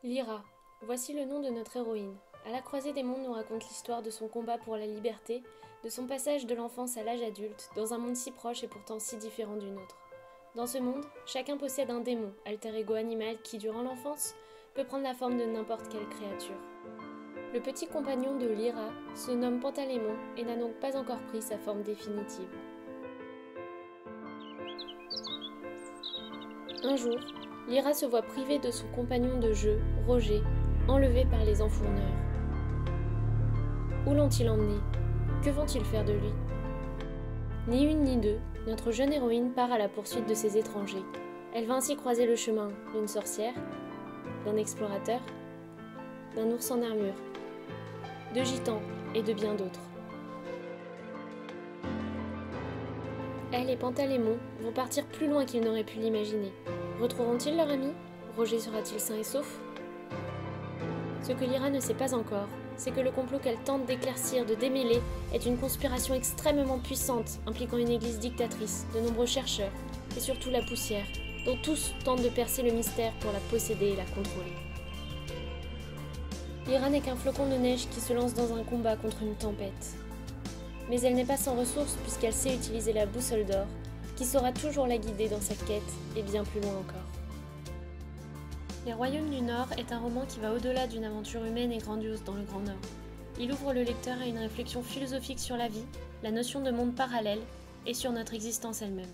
Lyra, voici le nom de notre héroïne. À la croisée des mondes nous raconte l'histoire de son combat pour la liberté, de son passage de l'enfance à l'âge adulte, dans un monde si proche et pourtant si différent du nôtre. Dans ce monde, chacun possède un démon, alter ego animal qui, durant l'enfance, peut prendre la forme de n'importe quelle créature. Le petit compagnon de Lyra se nomme Pantalémon et n'a donc pas encore pris sa forme définitive. Un jour, Lyra se voit privée de son compagnon de jeu, Roger, enlevé par les enfourneurs. Où l'ont-ils emmené? Que vont-ils faire de lui? Ni une ni deux, notre jeune héroïne part à la poursuite de ces étrangers. Elle va ainsi croiser le chemin d'une sorcière, d'un explorateur, d'un ours en armure, de gitans et de bien d'autres. Elle et Pantalémon vont partir plus loin qu'ils n'auraient pu l'imaginer. Retrouveront-ils leur ami? Roger sera-t-il sain et sauf? Ce que Lyra ne sait pas encore, c'est que le complot qu'elle tente d'éclaircir, de démêler, est une conspiration extrêmement puissante, impliquant une église dictatrice, de nombreux chercheurs, et surtout la poussière, dont tous tentent de percer le mystère pour la posséder et la contrôler. Lyra n'est qu'un flocon de neige qui se lance dans un combat contre une tempête. Mais elle n'est pas sans ressources puisqu'elle sait utiliser la boussole d'or, qui saura toujours la guider dans sa quête et bien plus loin encore. Les Royaumes du Nord est un roman qui va au-delà d'une aventure humaine et grandiose dans le Grand Nord. Il ouvre le lecteur à une réflexion philosophique sur la vie, la notion de monde parallèle et sur notre existence elle-même.